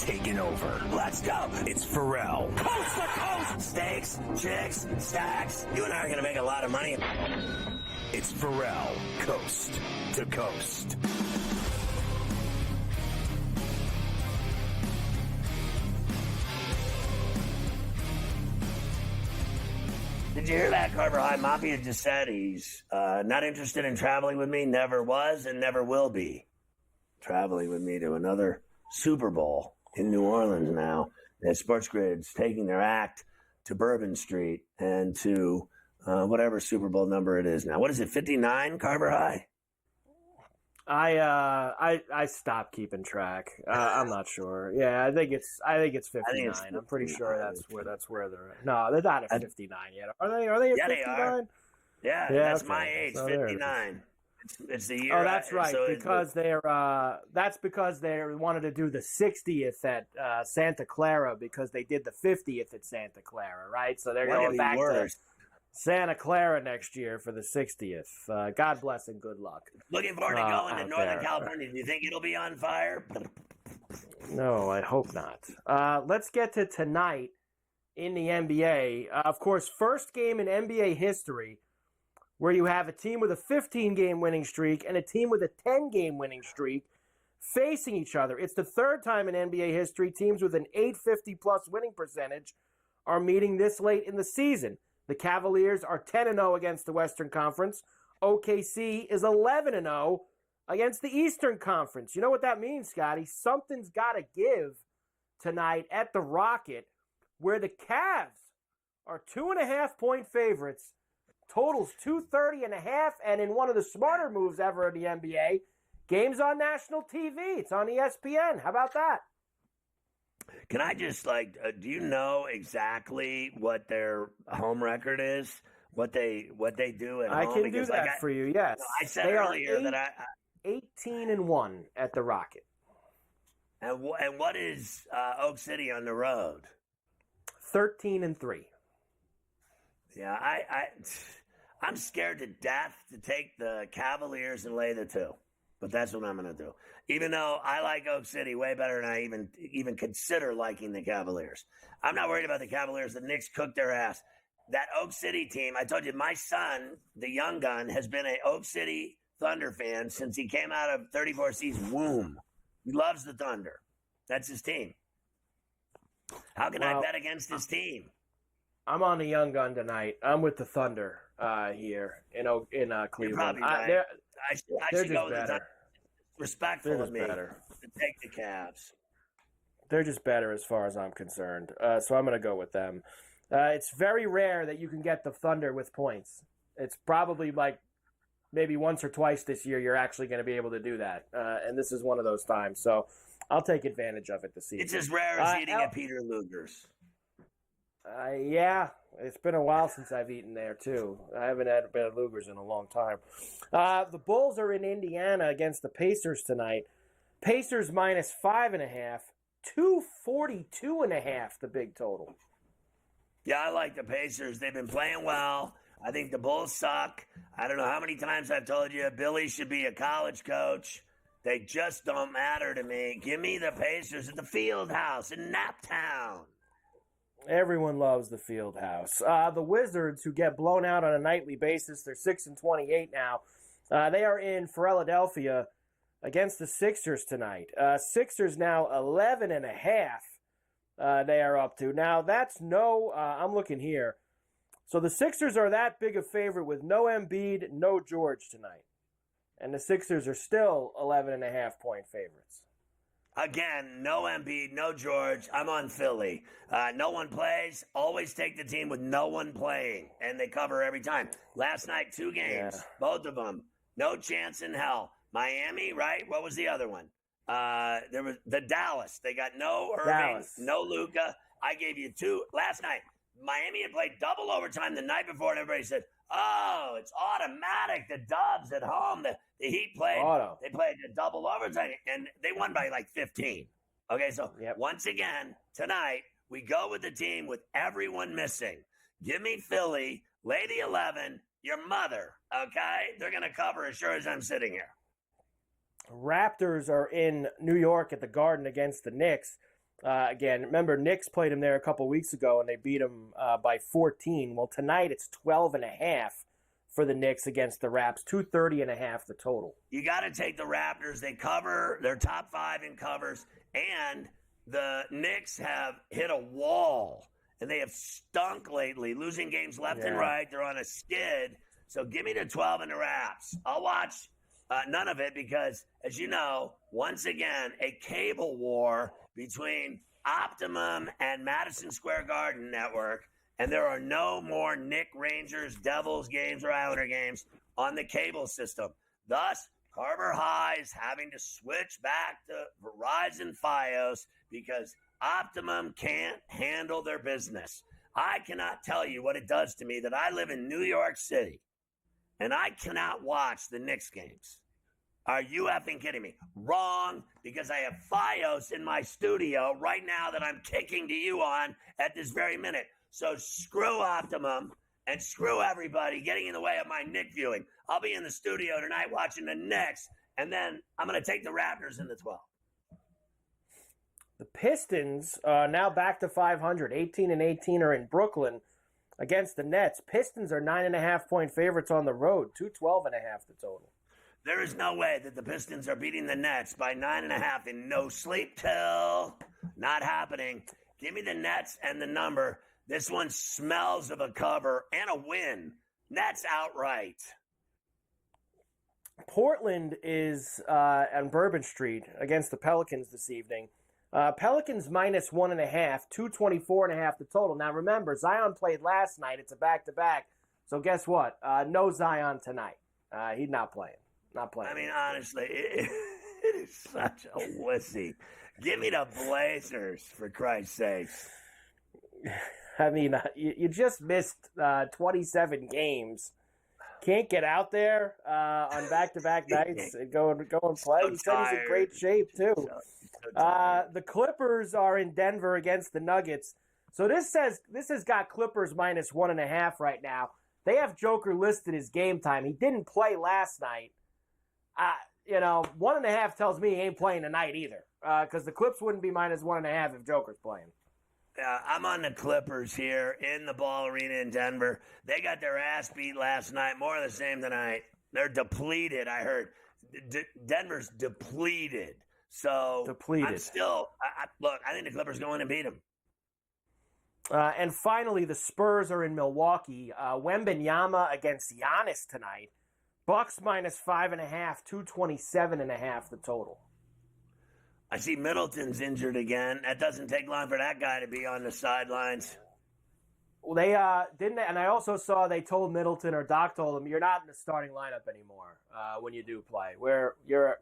taking over. Let's go. It's Ferrall. Coast to coast. Steaks, chicks, stacks. You and I are going to make a lot of money. It's Ferrall, coast to coast. Did you hear that? Carver High Mafia just said he's not interested in traveling with me, never was and never will be. Traveling with me to another Super Bowl in New Orleans now. And SportsGrid's taking their act to Bourbon Street and to whatever Super Bowl number it is now. What is it, 59, Carver High? I stopped keeping track. I'm not sure. Yeah, I think it's 59. I'm pretty sure that's where they're at. No, they're not at 59 yet. Are they at 59? They are. Yeah, that's okay. My age, so 59. It's the year. Oh, that's right. So because that's because they wanted to do the 60th at Santa Clara because they did the 50th at Santa Clara, right? So they're going back to Santa Clara next year for the 60th. God bless and good luck. Looking forward to going to Northern California. Do you think it'll be on fire? No, I hope not. Let's get to tonight in the NBA. Of course, first game in NBA history where you have a team with a 15-game winning streak and a team with a 10-game winning streak facing each other. It's the third time in NBA history teams with an 850-plus winning percentage are meeting this late in the season. The Cavaliers are 10-0 against the Western Conference. OKC is 11-0 against the Eastern Conference. You know what that means, Scotty? Something's got to give tonight at the Rocket, where the Cavs are 2.5-point favorites. Totals 230.5, and in one of the smarter moves ever in the NBA, game's on national TV. It's on ESPN. How about that? Can I just, do you know exactly what their home record is? What they do at home? I can do that for you, yes. I said earlier that I 18-1 at the Rocket. And what is Oak City on the road? 13-3. Yeah, I'm scared to death to take the Cavaliers and lay the 2. But that's what I'm going to do. Even though I like Oak City way better than I even consider liking the Cavaliers. I'm not worried about the Cavaliers. The Knicks cooked their ass. That Oak City team, I told you, my son, the young gun, has been an Oak City Thunder fan since he came out of 34C's womb. He loves the Thunder. That's his team. How can I bet against his team? I'm on the young gun tonight. I'm with the Thunder here in Cleveland. You're probably right. I should go with the Thunder. Respectful of me to take the Cavs. They're just better as far as I'm concerned. So I'm going to go with them. It's very rare that you can get the Thunder with points. It's probably maybe once or twice this year you're actually going to be able to do that. And this is one of those times. So I'll take advantage of it this season. It's as rare as eating at Peter Luger's. Yeah, it's been a while since I've eaten there, too. I haven't had a Luger's in a long time. The Bulls are in Indiana against the Pacers tonight. Pacers minus 5.5, 242.5, the big total. Yeah, I like the Pacers. They've been playing well. I think the Bulls suck. I don't know how many times I've told you Billy should be a college coach. They just don't matter to me. Give me the Pacers at the Field House in Naptown. Everyone loves the Field House. The Wizards, who get blown out on a nightly basis, they're 6-28 now. They are in Philadelphia against the Sixers tonight. Sixers now 11.5. They are up to now. That's I'm looking here. So the Sixers are that big a favorite with no Embiid, no George tonight, and the Sixers are still 11.5-point favorites. Again, no Embiid, no George. I'm on Philly. No one plays. Always take the team with no one playing, and they cover every time. Last night, 2 games, both of them. No chance in hell. Miami, right? What was the other one? There was the Dallas. They got no Irving, no Luka. I gave you 2 last night. Miami had played double overtime the night before, and everybody said, "Oh, it's automatic. The Dubs at home. The Heat played. They played a double overtime, and they won by 15." Okay, so once again tonight we go with the team with everyone missing. Give me Philly. Lay the 11. Your mother. Okay, they're gonna cover as sure as I'm sitting here. Raptors are in New York at the Garden against the Knicks. Again, remember, Knicks played him there a couple weeks ago, and they beat him by 14. Well, tonight it's 12.5 for the Knicks against the Raps, 230.5 the total. You got to take the Raptors. They cover. They're top 5 in covers, and the Knicks have hit a wall, and they have stunk lately, losing games left and right. They're on a skid. So give me the 12 and the Raps. I'll watch none of it because, as you know, once again, a cable war between Optimum and Madison Square Garden Network, and there are no more Knick Rangers, Devils games, or Islander games on the cable system. Thus, Carver High is having to switch back to Verizon Fios because Optimum can't handle their business. I cannot tell you what it does to me that I live in New York City and I cannot watch the Knicks games. Are you effing kidding me? Wrong, because I have Fios in my studio right now that I'm kicking to you on at this very minute. So screw Optimum and screw everybody getting in the way of my Knick viewing. I'll be in the studio tonight watching the Knicks, and then I'm going to take the Raptors in the 12. The Pistons now back to 500. 18-18 are in Brooklyn against the Nets. Pistons are 9.5-point favorites on the road. 212.5 the total. There is no way that the Pistons are beating the Nets by 9.5 in no sleep till. Not happening. Give me the Nets and the number. This one smells of a cover and a win. Nets outright. Portland is on Bourbon Street against the Pelicans this evening. Pelicans minus 1.5, 224.5 the total. Now remember, Zion played last night. It's a back-to-back. So guess what? No Zion tonight. He's not playing. Not playing. I mean, honestly, it is such a wussy. Give me the Blazers, for Christ's sakes. I mean, you just missed 27 games. Can't get out there on back-to-back nights and go and play. So he said he's in great shape, too. The Clippers are in Denver against the Nuggets. So this has got Clippers minus 1.5 right now. They have Joker listed as game time. He didn't play last night. 1.5 tells me he ain't playing tonight either. Because the Clips wouldn't be minus 1.5 if Joker's playing. I'm on the Clippers here in the Ball Arena in Denver. They got their ass beat last night. More of the same tonight. They're depleted, I heard. Denver's depleted. So depleted. I'm still look, I think the Clippers go in and beat them. And finally, the Spurs are in Milwaukee. Wembanyama against Giannis tonight. Bucks minus 5.5, 227.5 the total. I see Middleton's injured again. That doesn't take long for that guy to be on the sidelines. Well, they didn't, and I also saw they told Middleton, or Doc told him, you're not in the starting lineup anymore when you do play. You're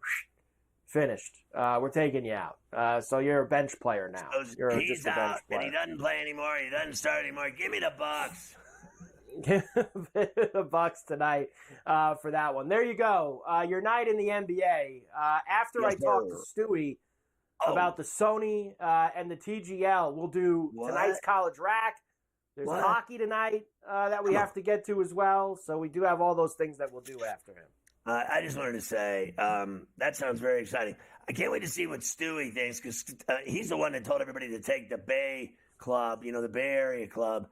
finished. We're taking you out. So you're a bench player now. So you're he's just a bench out, player. and he doesn't play anymore. He doesn't start anymore. Give me the Bucks. The Bucks tonight for that one. There you go. Your night in the NBA. After I talk to Stewie about the Sony and the TGL, we'll do tonight's college rack. There's hockey tonight that we have to get to as well. So we do have all those things that we'll do after him. I just wanted to say that sounds very exciting. I can't wait to see what Stewie thinks because he's the one that told everybody to take the Bay Club, the Bay Area Club,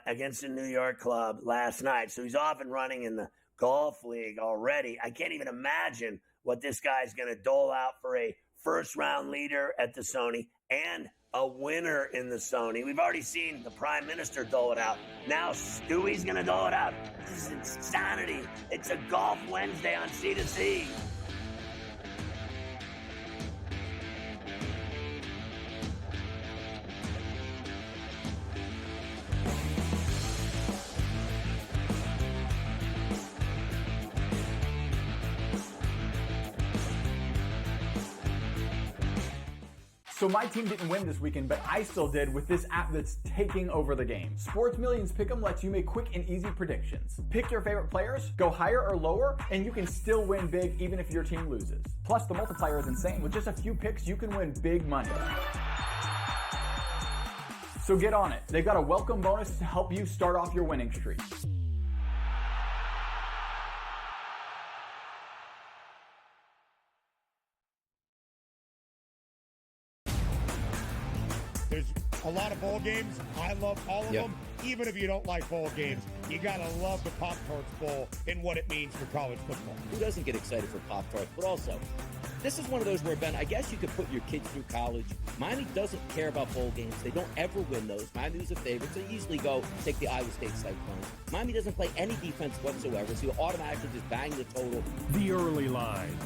against the New York club last night. So he's off and running in the golf league already. I can't even imagine what this guy's going to dole out for a first-round leader at the Sony and a winner in the Sony. We've already seen the Prime Minister dole it out. Now Stewie's going to dole it out. This is insanity. It's a Golf Wednesday on C2C. So my team didn't win this weekend, but I still did with this app that's taking over the game. Sports Millions Pick'em lets you make quick and easy predictions. Pick your favorite players, go higher or lower, and you can still win big even if your team loses. Plus, the multiplier is insane. With just a few picks, you can win big money. So get on it. They've got a welcome bonus to help you start off your winning streak. There's a lot of bowl games. I love all of them. Even if you don't like bowl games, you got to love the Pop-Tarts Bowl and what it means for college football. Who doesn't get excited for Pop-Tarts? But also, this is one of those where, Ben, I guess you could put your kids through college. Miami doesn't care about bowl games. They don't ever win those. Miami's a favorite, so you easily go take the Iowa State Cyclones. Miami doesn't play any defense whatsoever, so you automatically just bang the total. The Early Line.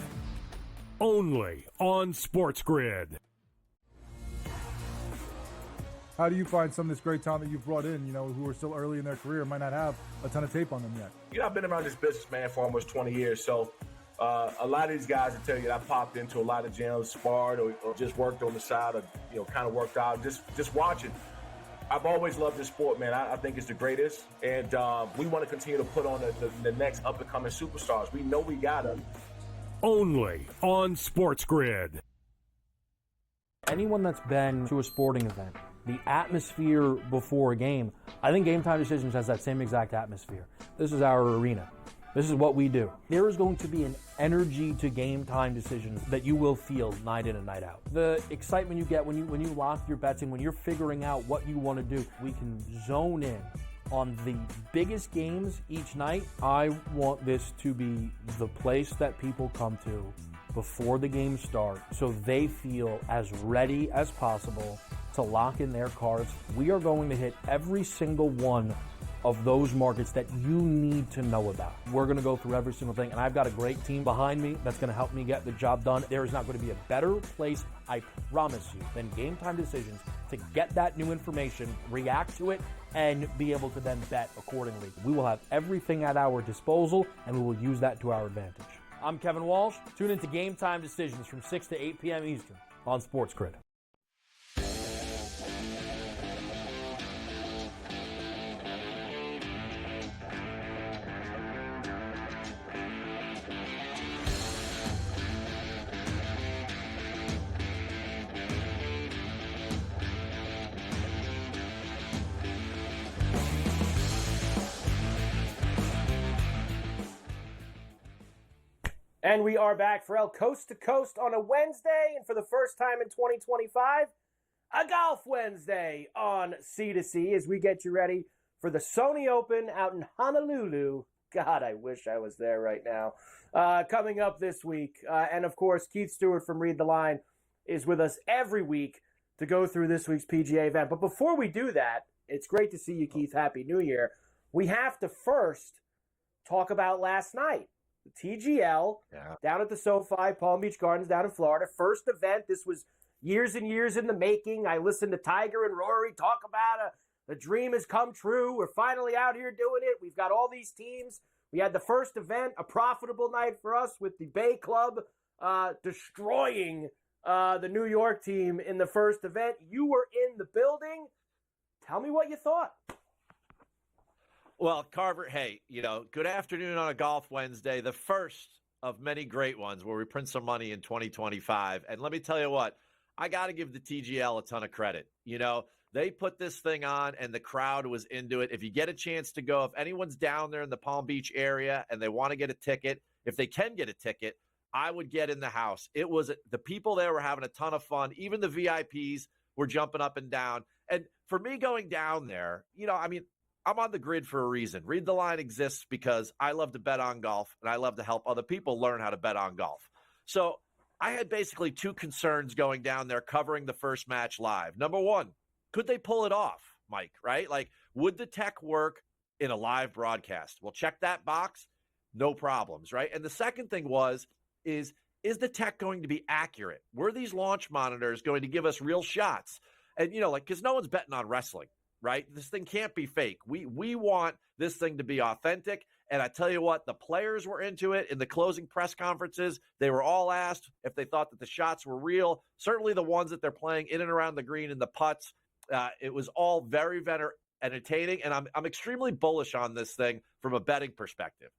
Only on SportsGrid. How do you find some of this great talent that you've brought in, who are still early in their career, might not have a ton of tape on them yet? I've been around this business, man, for almost 20 years. So a lot of these guys will tell you that I popped into a lot of gyms, sparred, or just worked on the side, or, kind of worked out, just watching. I've always loved this sport, man. I think it's the greatest. And we want to continue to put on the next up-and-coming superstars. We know we got them. Only on SportsGrid. Anyone that's been to a sporting event, the atmosphere before a game, I think Game Time Decisions has that same exact atmosphere. This is our arena. This is what we do. There is going to be an energy to Game Time Decisions that you will feel night in and night out. The excitement you get when you lock your bets in, when you're figuring out what you want to do, we can zone in on the biggest games each night. I want this to be the place that people come to before the games start so they feel as ready as possible to lock in their cards. We are going to hit every single one of those markets that you need to know about. We're going to go through every single thing, and I've got a great team behind me that's going to help me get the job done. There is not going to be a better place, I promise you, than Game Time Decisions to get that new information, react to it, and be able to then bet accordingly. We will have everything at our disposal, and we will use that to our advantage. I'm Kevin Walsh. Tune into Game Time Decisions from 6 to 8 p.m. Eastern on SportsGrid. And we are back, Ferrall, coast to coast on a Wednesday, and for the first time in 2025, a Golf Wednesday on C2C as we get you ready for the Sony Open out in Honolulu. God, I wish I was there right now. Coming up this week. And, of course, Keith Stewart from Read the Line is with us every week to go through this week's PGA event. But before we do that, it's great to see you, Keith. Happy New Year. We have to first talk about last night. The TGL down at the SoFi, Palm Beach Gardens down in Florida. First event. This was years and years in the making. I listened to Tiger and Rory talk about the dream has come true. We're finally out here doing it. We've got all these teams. We had the first event, a profitable night for us with the Bay Club destroying the New York team in the first event. You were in the building. Tell me what you thought. Well, Carver, hey, good afternoon on a Golf Wednesday, the first of many great ones where we print some money in 2025. And let me tell you what, I got to give the TGL a ton of credit. They put this thing on and the crowd was into it. If you get a chance to go, if anyone's down there in the Palm Beach area and they want to get a ticket, if they can get a ticket, I would get in the house. The people there were having a ton of fun. Even the VIPs were jumping up and down. And for me going down there, I'm on the grid for a reason. Read the Line exists because I love to bet on golf and I love to help other people learn how to bet on golf. So I had basically two concerns going down there covering the first match live. Number one, could they pull it off, Mike, right? Would the tech work in a live broadcast? Well, check that box. No problems, right? And the second thing is the tech going to be accurate? Were these launch monitors going to give us real shots? And, because no one's betting on wrestling. Right? This thing can't be fake. We want this thing to be authentic. And I tell you what, the players were into it in the closing press conferences. They were all asked if they thought that the shots were real. Certainly the ones that they're playing in and around the green and the putts. It was all very, very entertaining. And I'm extremely bullish on this thing from a betting perspective.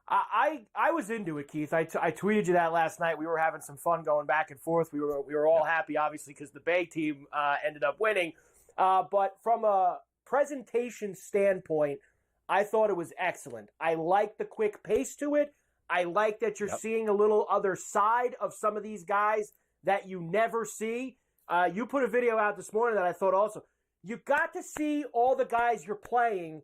I was into it, Keith. I tweeted you that last night. We were having some fun going back and forth. We were all happy, obviously, because the Bay team ended up winning. But from a presentation standpoint, I thought it was excellent. I like the quick pace to it. I like that you're seeing a little other side of some of these guys that you never see. You put a video out this morning that I thought also, you got to see all the guys you're playing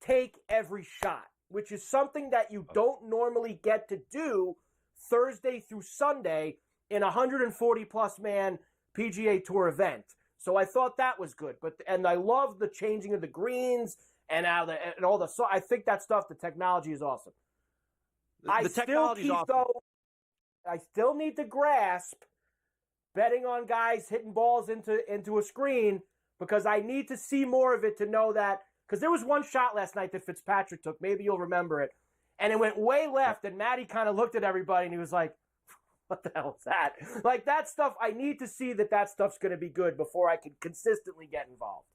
take every shot, which is something that you don't normally get to do Thursday through Sunday in a 140-plus man PGA Tour event. So I thought that was good. And I love the changing of the greens and all the. So I think that stuff, the technology is awesome. I still need to grasp betting on guys hitting balls into a screen, because I need to see more of it to know that. Because there was one shot last night that Fitzpatrick took. Maybe you'll remember it. And it went way left, and Matty kind of looked at everybody, and he was like, what the hell is that? Like, that stuff, I need to see that stuff's going to be good before I can consistently get involved.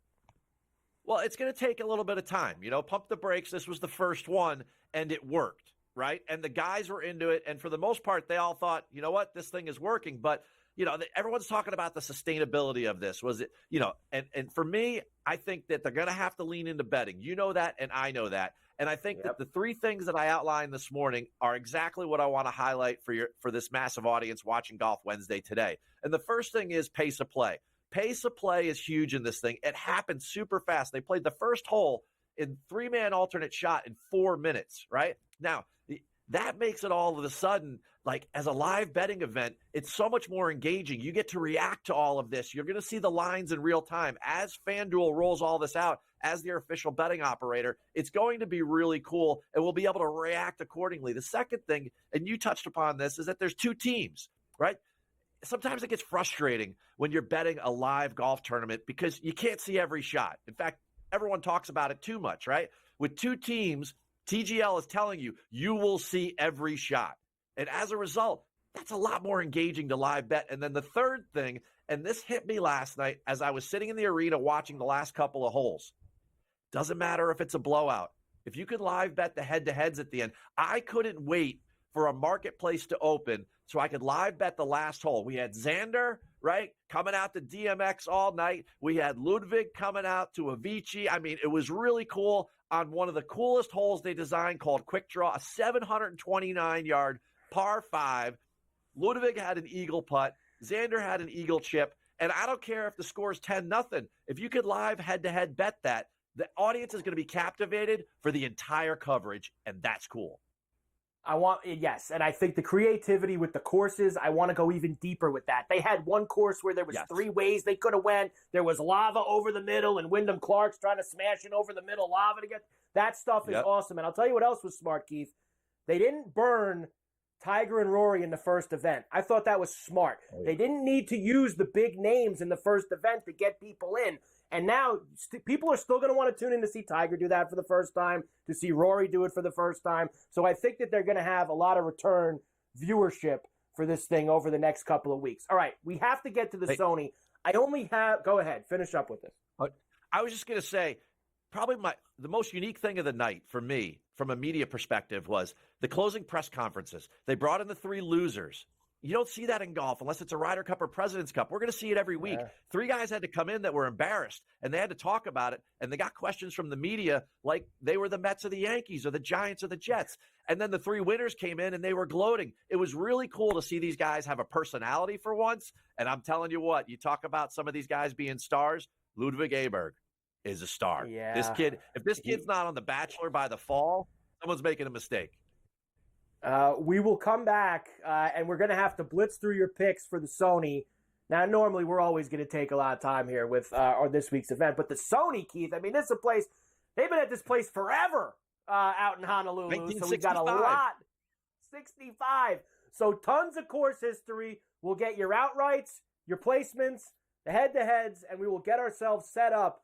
Well, it's going to take a little bit of time. Pump the brakes. This was the first one, and it worked, right? And the guys were into it, and for the most part, they all thought, you know what, this thing is working. But, everyone's talking about the sustainability of this. Was it, and for me, I think that they're going to have to lean into betting. You know that, and I know that. And I think that the three things that I outlined this morning are exactly what I want to highlight for this massive audience watching Golf Wednesday today. And the first thing is pace of play. Pace of play is huge in this thing. It happened super fast. They played the first hole in 3-man alternate shot in 4 minutes, right? Now, that makes it all of a sudden, like, as a live betting event, it's so much more engaging. You get to react to all of this. You're going to see the lines in real time. As FanDuel rolls all this out, as their official betting operator, it's going to be really cool, and we'll be able to react accordingly. The second thing, and you touched upon this, is that there's two teams, right? Sometimes it gets frustrating when you're betting a live golf tournament because you can't see every shot. In fact, everyone talks about it too much, right? With two teams, TGL is telling you, you will see every shot. And as a result, that's a lot more engaging to live bet. And then the third thing, and this hit me last night as I was sitting in the arena watching the last couple of holes. Doesn't matter if it's a blowout. If you could live bet the head-to-heads at the end, I couldn't wait for a marketplace to open so I could live bet the last hole. We had Xander, right, coming out to DMX all night. We had Ludwig coming out to Avicii. I mean, it was really cool on one of the coolest holes they designed called Quick Draw, a 729-yard par 5. Ludwig had an eagle putt. Xander had an eagle chip. And I don't care if the score is 10-0. If you could live head-to-head bet that, the audience is going to be captivated for the entire coverage, and that's cool. Yes, and I think the creativity with the courses, I want to go even deeper with that. They had one course where there was 3 ways they could have went. There was lava over the middle, and Wyndham Clark's trying to smash it over the middle, lava to get. That stuff is awesome. And I'll tell you what else was smart, Keith. They didn't burn Tiger and Rory in the first event. I thought that was smart. They didn't need to use the big names in the first event to get people in. And now people are still going to want to tune in to see Tiger do that for the first time, to see Rory do it for the first time. So I think that they're going to have a lot of return viewership for this thing over the next couple of weeks. All right, we have to get to the Sony. Go ahead, finish up with this. I was just going to say, probably the most unique thing of the night for me, from a media perspective, was the closing press conferences. They brought in the 3 losers. You don't see that in golf unless it's a Ryder Cup or President's Cup. We're going to see it every week. 3 guys had to come in that were embarrassed, and they had to talk about it, and they got questions from the media like they were the Mets or the Yankees or the Giants or the Jets. And then the 3 winners came in, and they were gloating. It was really cool to see these guys have a personality for once, and I'm telling you what, you talk about some of these guys being stars, Ludwig Aberg is a star. Yeah. If this kid's not on The Bachelor by the fall, someone's making a mistake. We will come back, and we're going to have to blitz through your picks for the Sony. Now, normally we're always going to take a lot of time here with on this week's event, but the Sony, Keith, I mean, this is a place, they've been at this place forever out in Honolulu, so we've got a lot. 65. So tons of course history. We'll get your outrights, your placements, the head-to-heads, and we will get ourselves set up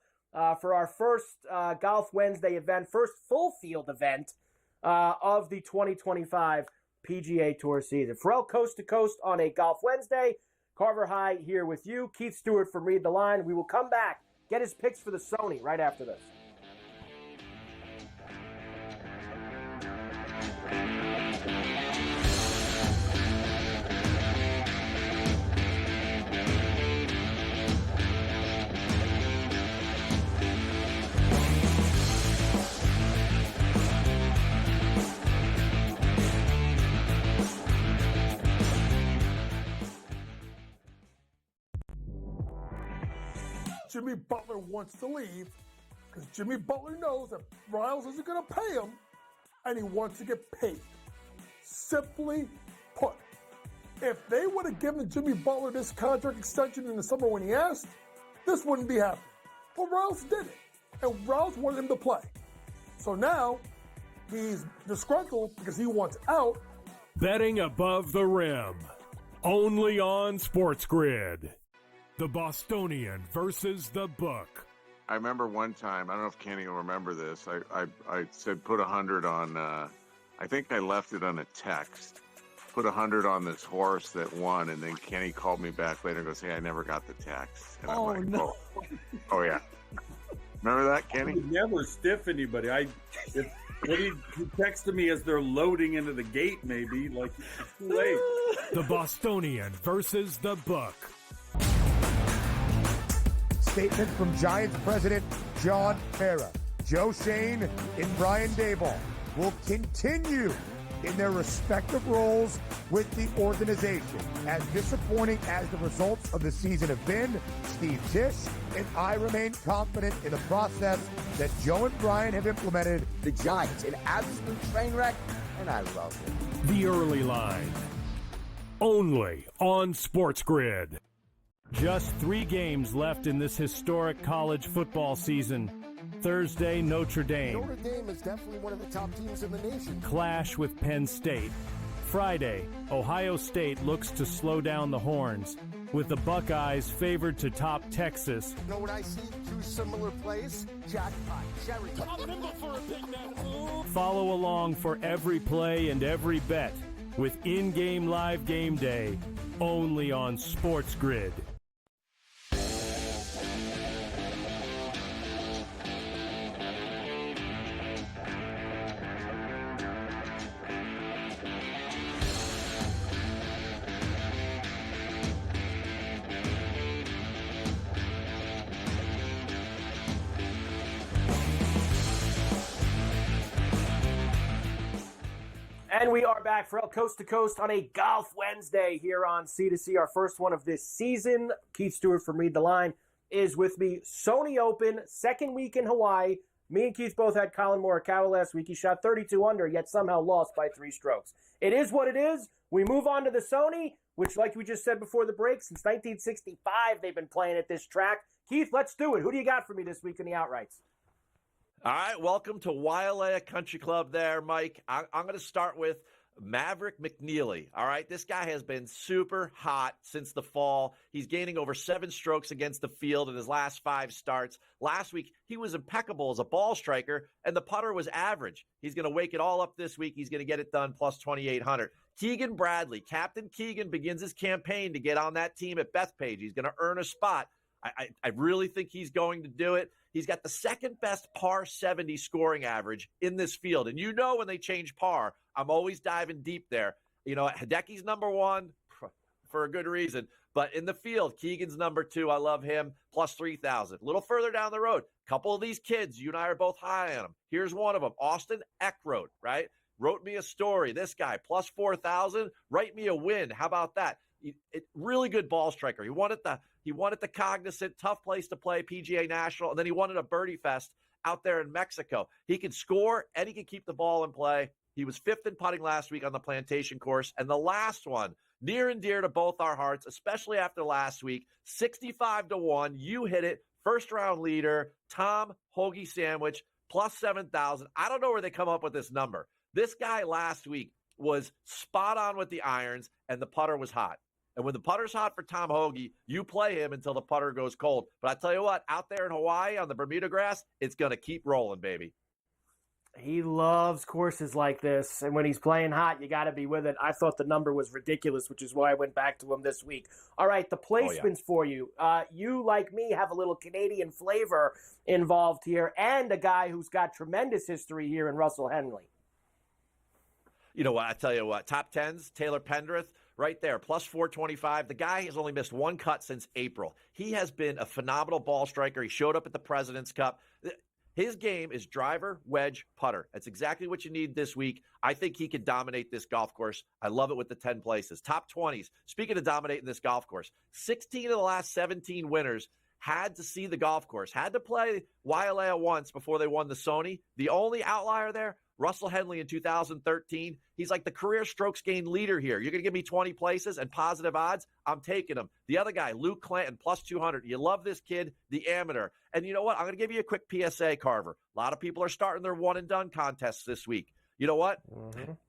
for our first Golf Wednesday event, first full field event of the 2025 PGA Tour season. Ferrall coast to coast on a Golf Wednesday. Carver High here with you. Keith Stewart from Read the Line. We will come back, get his picks for the Sony right after this. Jimmy Butler wants to leave because Jimmy Butler knows that Riles isn't going to pay him, and he wants to get paid. Simply put, if they would have given Jimmy Butler this contract extension in the summer when he asked, this wouldn't be happening. But Riles did it, and Riles wanted him to play. So now he's disgruntled because he wants out. Betting above the rim, only on SportsGrid. The Bostonian versus the Book. I remember one time, I don't know if Kenny will remember this, I said put 100 on, I think I left it on a text, put 100 on this horse that won, and then Kenny called me back later and goes, hey, I never got the text. And I'm like, no. Oh yeah. Remember that, Kenny? I would never stiff anybody. He texted me as they're loading into the gate, maybe, like, it's too late. The Bostonian versus the Book. Statement from Giants president John Mara. Joe Shane and Brian Daboll will continue in their respective roles with the organization. As disappointing as the results of the season have been, Steve Tisch and I remain confident in the process that Joe and Brian have implemented. The Giants, an absolute train wreck, and I love it. The Early Line, only on SportsGrid. Just 3 games left in this historic college football season. Thursday, Notre Dame. Notre Dame is definitely one of the top teams in the nation. Clash with Penn State. Friday, Ohio State looks to slow down the Horns, with the Buckeyes favored to top Texas. You know what I see? 2 similar plays. Jackpot, cherry. Follow along for every play and every bet with in-game live game day, only on SportsGrid. And we are back for Coast to Coast on a Golf Wednesday here on C2C, our first one of this season. Keith Stewart from Read the Line is with me. Sony Open, second week in Hawaii. Me and Keith both had Colin Morikawa last week. He shot 32 under, yet somehow lost by 3 strokes. It is what it is. We move on to the Sony, which, like we just said before the break, since 1965 they've been playing at this track. Keith, let's do it. Who do you got for me this week in the outrights? All right, welcome to Wailea Country Club there, Mike. I'm going to start with Maverick McNeely. All right, this guy has been super hot since the fall. He's gaining over 7 strokes against the field in his last 5 starts. Last week, he was impeccable as a ball striker, and the putter was average. He's going to wake it all up this week. He's going to get it done plus 2,800. Keegan Bradley, Captain Keegan, begins his campaign to get on that team at Bethpage. He's going to earn a spot. I really think he's going to do it. He's got the second best par 70 scoring average in this field. And you know when they change par, I'm always diving deep there. You know, Hideki's number 1 for a good reason. But in the field, Keegan's number 2. I love him, plus 3,000. A little further down the road, a couple of these kids, you and I are both high on them. Here's one of them, Austin Eckroat, right? Wrote me a story. This guy, plus 4,000. Write me a win. How about that? Really good ball striker. He wanted the Cognizant, tough place to play, PGA National, and then he wanted a birdie fest out there in Mexico. He can score and he can keep the ball in play. He was 5th in putting last week on the Plantation course. And the last one, near and dear to both our hearts, especially after last week, 65-1. You hit it. First round leader, Tom Hoagie Sandwich, plus 7,000. I don't know where they come up with this number. This guy last week was spot on with the irons and the putter was hot. And when the putter's hot for Tom Hoagie, you play him until the putter goes cold. But I tell you what, out there in Hawaii on the Bermuda grass, it's going to keep rolling, baby. He loves courses like this, and when he's playing hot, you got to be with it. I thought the number was ridiculous, which is why I went back to him this week. All right, the placements for you. You, like me, have a little Canadian flavor involved here, and a guy who's got tremendous history here in Russell Henley. You know what? I tell you what, top 10s, Taylor Pendrith, right there, plus 425. The guy has only missed 1 cut since April. He has been a phenomenal ball striker. He showed up at the President's Cup. His game is driver, wedge, putter. That's exactly what you need this week. I think he could dominate this golf course. I love it with the 10 places. Top 20s. Speaking of dominating this golf course, 16 of the last 17 winners had to see the golf course, had to play Wailea once before they won the Sony. The only outlier there, Russell Henley in 2013. He's like the career strokes gained leader here. You're going to give me 20 places and positive odds? I'm taking him. The other guy, Luke Clanton, plus 200. You love this kid, the amateur. And you know what? I'm going to give you a quick PSA, Carver. A lot of people are starting their one-and-done contests this week. You know what?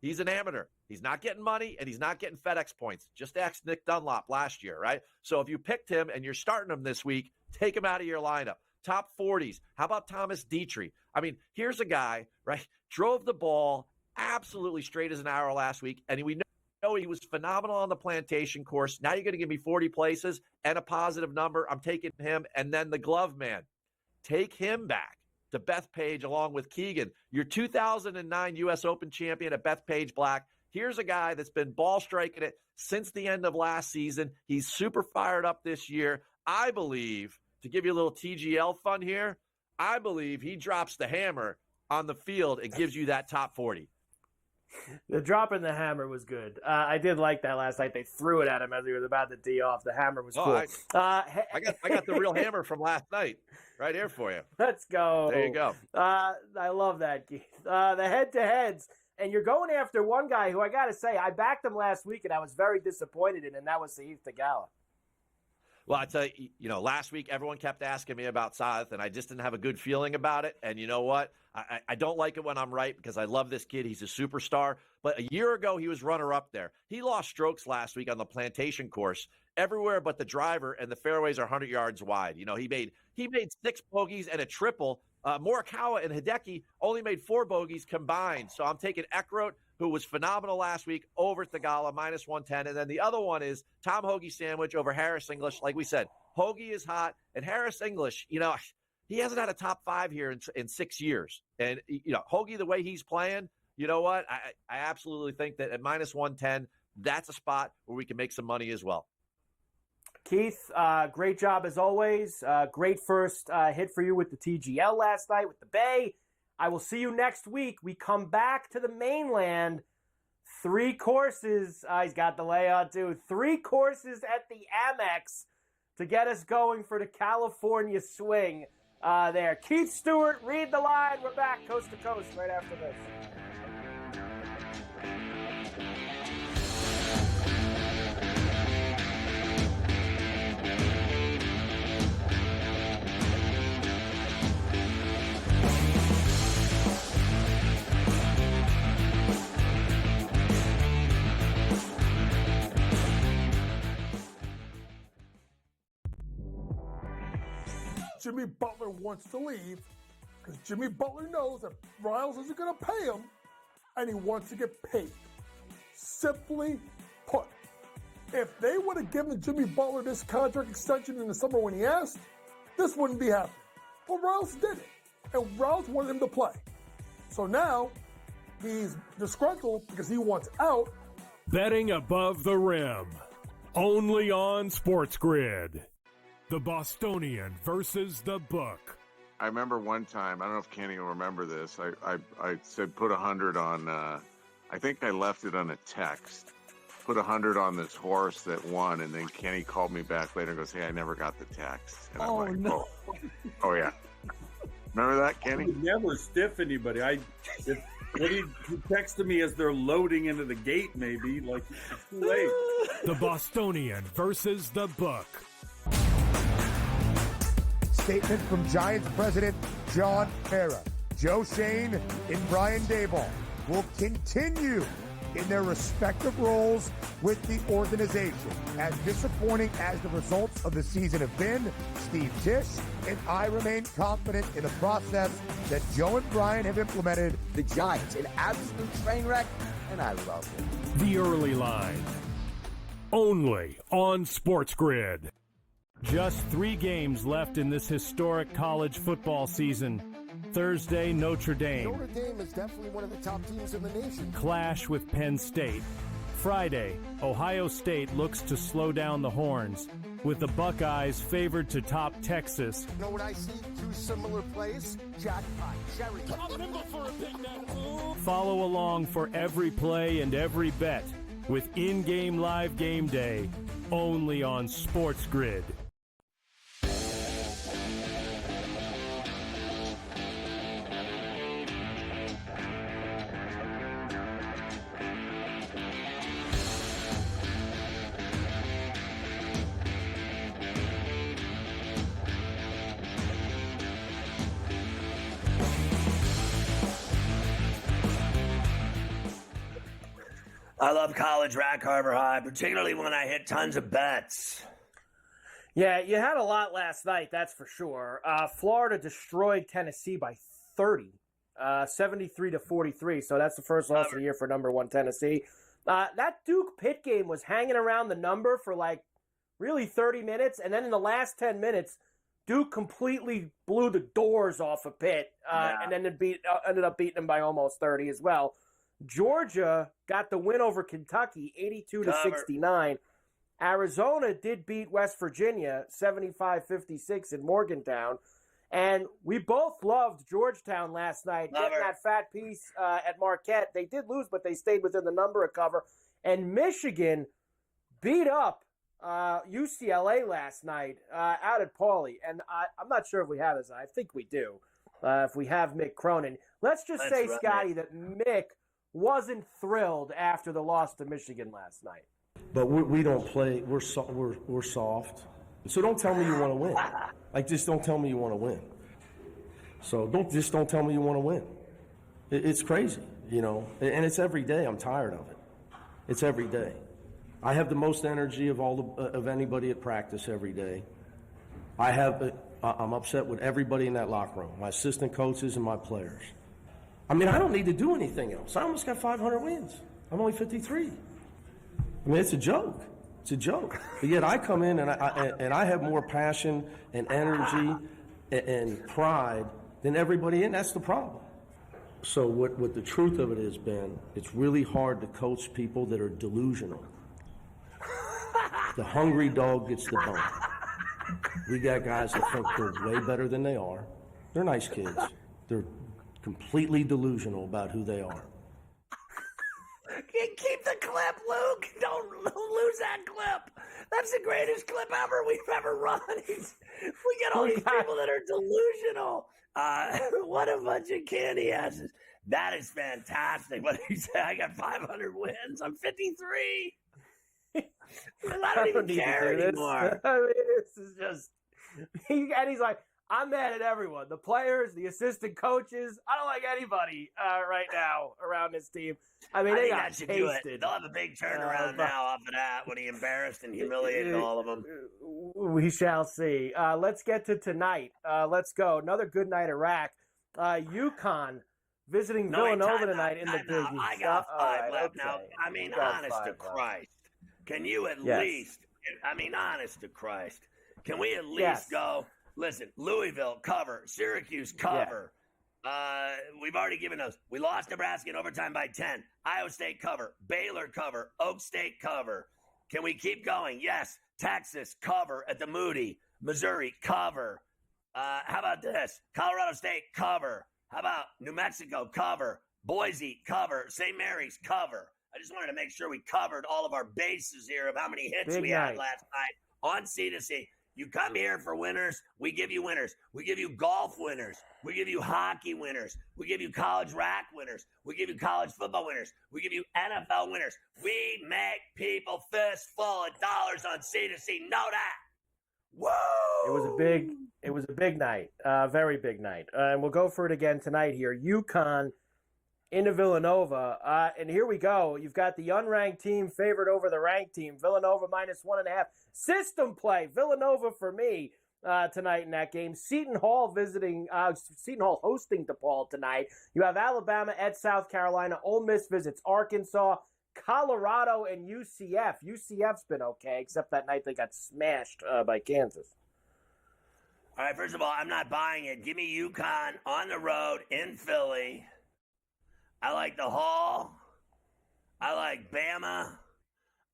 He's an amateur. He's not getting money, and he's not getting FedEx points. Just ask Nick Dunlop last year, right? So if you picked him and you're starting him this week, take him out of your lineup. Top 40s. How about Thomas Dietrich? I mean, here's a guy, right? Drove the ball absolutely straight as an arrow last week, and we know he was phenomenal on the plantation course. Now you're going to give me 40 places and a positive number. I'm taking him. And then the glove man. Take him back to Bethpage along with Keegan, your 2009 U.S. Open champion at Bethpage Black. Here's a guy that's been ball striking it since the end of last season. He's super fired up this year. I believe, to give you a little TGL fun here, I believe he drops the hammer on the field and gives you that top 40. The drop in the hammer was good. I did like that last night. They threw it at him as he was about to tee off. The hammer was cool. I got the real hammer from last night right here for you. Let's go. There you go. I love that, Keith. The head-to-heads. And you're going after one guy who I got to say, I backed him last week, and I was very disappointed in, and that was Sahith Theegala. Well, I tell you, last week everyone kept asking me about Sahith, and I just didn't have a good feeling about it. And you know what? I don't like it when I'm right because I love this kid. He's a superstar. But a year ago, he was runner-up there. He lost strokes last week on the plantation course everywhere but the driver, and the fairways are 100 yards wide. You know, he made 6 bogeys and a triple. Morikawa and Hideki only made 4 bogeys combined. So I'm taking Eckroat, who was phenomenal last week, over Theegala, minus 110. And then the other one is Tom Hoagie sandwich over Harris English. Like we said, Hoagie is hot. And Harris English, he hasn't had a top 5 here in 6 years. And, Hoagie, the way he's playing, you know what? I absolutely think that at minus 110, that's a spot where we can make some money as well. Keith, great job as always. Great first hit for you with the TGL last night with the Bay. I will see you next week. We come back to the mainland. 3 courses. He's got the layout too. 3 courses at the Amex to get us going for the California swing there. Keith Stewart, read the line. We're back coast to coast right after this. Jimmy Butler wants to leave because Jimmy Butler knows that Riles isn't going to pay him, and he wants to get paid. Simply put, if they would have given Jimmy Butler this contract extension in the summer when he asked, this wouldn't be happening. But Riles did it, and Riles wanted him to play. So now he's disgruntled because he wants out. Betting above the rim, only on SportsGrid. The Bostonian versus the book. I remember one time, I don't know if Kenny will remember this, I said put 100 on, I think I left it on a text, put 100 on this horse that won, and then Kenny called me back later and goes, hey, I never got the text. And I'm like, no. Oh yeah. Remember that, Kenny? I would never stiff anybody. He texted me as they're loading into the gate, maybe, like it's too late. The Bostonian versus the book. Statement from Giants president John Ferrall. Joe Shane and Brian Daboll will continue in their respective roles with the organization. As disappointing as the results of the season have been, Steve Tisch and I remain confident in the process that Joe and Brian have implemented. The Giants, an absolute train wreck, and I love it. The early line. Only on SportsGrid. Just 3 games left in this historic college football season. Thursday, Notre Dame. Notre Dame is definitely one of the top teams in the nation. Clash with Penn State. Friday, Ohio State looks to slow down the Horns, with the Buckeyes favored to top Texas. You know what I see? 2 similar plays. Jackpot. Cherry. Follow along for every play and every bet with in-game live game day only on SportsGrid. I love college rack Harbor High, particularly when I hit tons of bets. Yeah, you had a lot last night, that's for sure. Florida destroyed Tennessee by 30, 73-43. So that's the first loss of the year for number 1 Tennessee. That Duke-Pitt game was hanging around the number for really 30 minutes. And then in the last 10 minutes, Duke completely blew the doors off of Pitt and then ended up beating them by almost 30 as well. Georgia got the win over Kentucky, 82-69. Arizona did beat West Virginia 75-56 in Morgantown. And we both loved Georgetown last night, getting that fat piece at Marquette. They did lose, but they stayed within the number of cover. And Michigan beat up UCLA last night out at Pauley. And I'm not sure if we have this. I think we do, if we have Mick Cronin. Let's just say, Scotty, that Mick wasn't thrilled after the loss to Michigan last night. But we don't play. We're soft. So don't tell me you want to win. Just don't tell me you want to win. So don't tell me you want to win. It's crazy, and it's every day. I'm tired of it. It's every day. I have the most energy of anybody at practice every day. I'm upset with everybody in that locker room, my assistant coaches and my players. I don't need to do anything else. I almost got 500 wins. I'm only 53. It's a joke. It's a joke. But yet I come in and I have more passion and energy and pride than everybody in. That's the problem. So what the truth of it is, Ben, it's really hard to coach people that are delusional. The hungry dog gets the bone. We got guys that think they're way better than they are. They're nice kids. They're completely delusional about who they are. Keep the clip, Luke. Don't lose that clip. That's the greatest clip ever we've ever run. We get all these people that are delusional. What a bunch of candy asses. That is fantastic. What did he say? I got 500 wins. I'm 53. I don't even care anymore. This is just... And he's like, I'm mad at everyone. The players, the assistant coaches. I don't like anybody right now around this team. They got that should do it. They'll have a big turnaround now off of that when he embarrassed and humiliated all of them. We shall see. Let's get to tonight. Let's go. Another good night of rack. UConn visiting Villanova tonight in the Big East. I got 5 left now. Honest to Christ. Can you at least, honest to Christ, can we at least go, listen, Louisville cover, Syracuse cover. Yeah. We've already given those. We lost Nebraska in overtime by 10. Iowa State cover, Baylor cover, Oak State cover. Can we keep going? Yes. Texas cover at the Moody, Missouri cover. How about this? Colorado State cover. How about New Mexico cover, Boise cover, St. Mary's cover. I just wanted to make sure we covered all of our bases here of how many hits we had last night on C2C. You come here for winners, we give you winners. We give you golf winners. We give you hockey winners. We give you college rack winners. We give you college football winners. We give you NFL winners. We make people fistful of dollars on C2C. Know that. Whoa! It was a big night, very big night. And we'll go for it again tonight here. UConn into Villanova. And here we go. You've got the unranked team favored over the ranked team. Villanova -1.5. System play. Villanova for me tonight in that game. Seton Hall hosting DePaul tonight. You have Alabama at South Carolina. Ole Miss visits Arkansas. Colorado and UCF. UCF's been okay, except that night they got smashed by Kansas. All right, first of all, I'm not buying it. Give me UConn on the road in Philly. I like the Hall. I like Bama.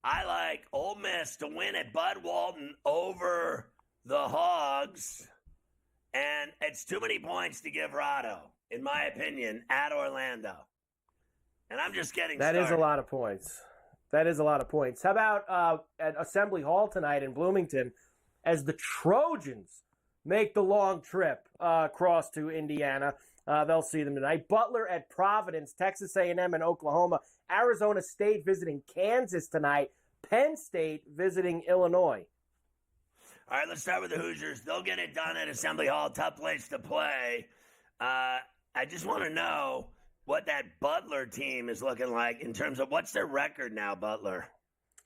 I like Ole Miss to win at Bud Walton over the Hogs. And it's too many points to give Rado, in my opinion, at Orlando. And I'm just getting started. That is a lot of points. How about at Assembly Hall tonight in Bloomington as the Trojans make the long trip across to Indiana? They'll see them tonight. Butler at Providence, Texas A&M and Oklahoma. Arizona State visiting Kansas tonight. Penn State visiting Illinois. All right, let's start with the Hoosiers. They'll get it done at Assembly Hall. Tough place to play. I just want to know, what that Butler team is looking like in terms of what's their record now, Butler?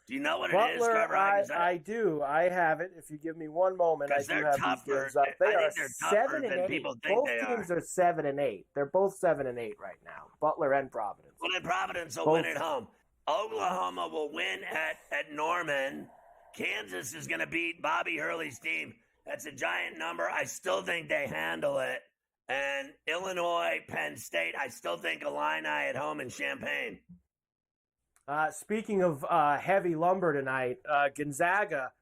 Do you know what it is, Butler, Trevor? I do. I have it. If you give me one moment, I do have these games up. They are 7-8. Both teams are 7-8. They're both 7-8 right now. Butler and Providence. Well, then Providence will win at home. Oklahoma will win at Norman. Kansas is going to beat Bobby Hurley's team. That's a giant number. I still think they handle it. And Illinois, Penn State, I still think Illini at home in Champaign. Speaking of heavy lumber tonight, Gonzaga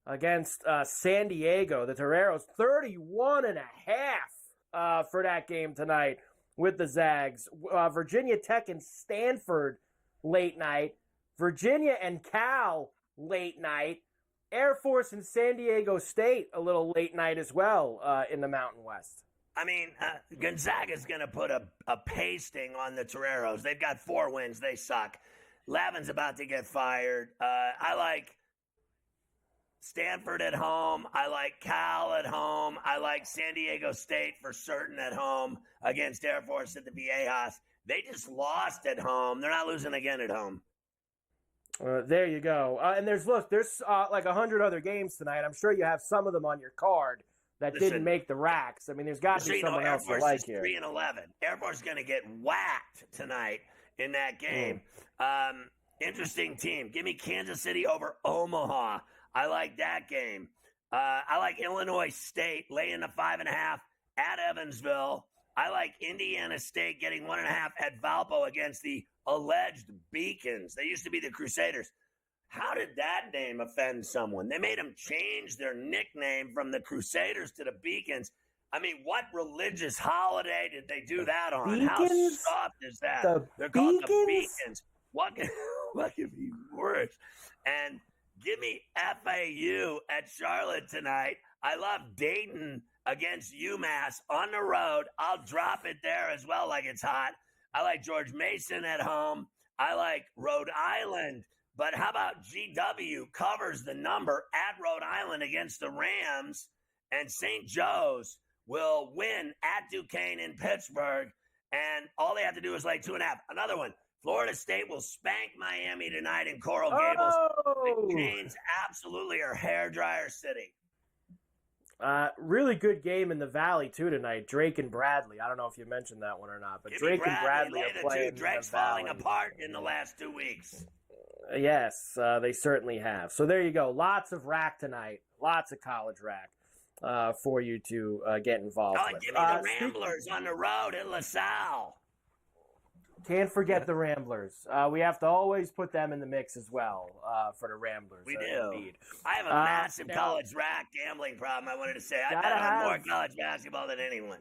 against San Diego. The Toreros 31.5 for that game tonight with the Zags. Virginia Tech and Stanford late night. Virginia and Cal late night. Air Force and San Diego State a little late night as well in the Mountain West. I mean, Gonzaga's going to put a pasting on the Toreros. They've got 4 wins. They suck. Lavin's about to get fired. I like Stanford at home. I like Cal at home. I like San Diego State for certain at home against Air Force at the Viejas. They just lost at home. They're not losing again at home. There you go. And there's like 100 other games tonight. I'm sure you have some of them on your card that didn't make the racks. I mean, there's got to be someone else you like here. 3-11. Air Force is going to get whacked tonight in that game. Interesting team. Give me Kansas City over Omaha. I like that game. I like Illinois State laying the 5.5 at Evansville. I like Indiana State getting 1.5 at Valpo against the alleged Beacons. They used to be the Crusaders. How did that name offend someone? They made them change their nickname from the Crusaders to the Beacons. I mean, what religious holiday did they do that on? Beacons? How soft is that? They're called the Beacons. What could be worse? And give me FAU at Charlotte tonight. I love Dayton against UMass on the road. I'll drop it there as well like it's hot. I like George Mason at home. I like Rhode Island. But how about GW covers the number at Rhode Island against the Rams, and St. Joe's will win at Duquesne in Pittsburgh, and all they have to do is lay 2.5. Another one, Florida State will spank Miami tonight in Coral Gables. The Canes absolutely are hairdryer city. Really good game in the Valley, too, tonight. Drake and Bradley. I don't know if you mentioned that one or not, but Drake and Bradley are playing. Drake's falling apart in the last 2 weeks. Yes, they certainly have. So there you go. Lots of rack tonight. Lots of college rack for you to get involved with. Give me the Ramblers on the road at LaSalle. Can't forget the Ramblers. We have to always put them in the mix as well for the Ramblers. We do. Indeed. I have a massive college rack gambling problem, I wanted to say. I bet on more college basketball than anyone.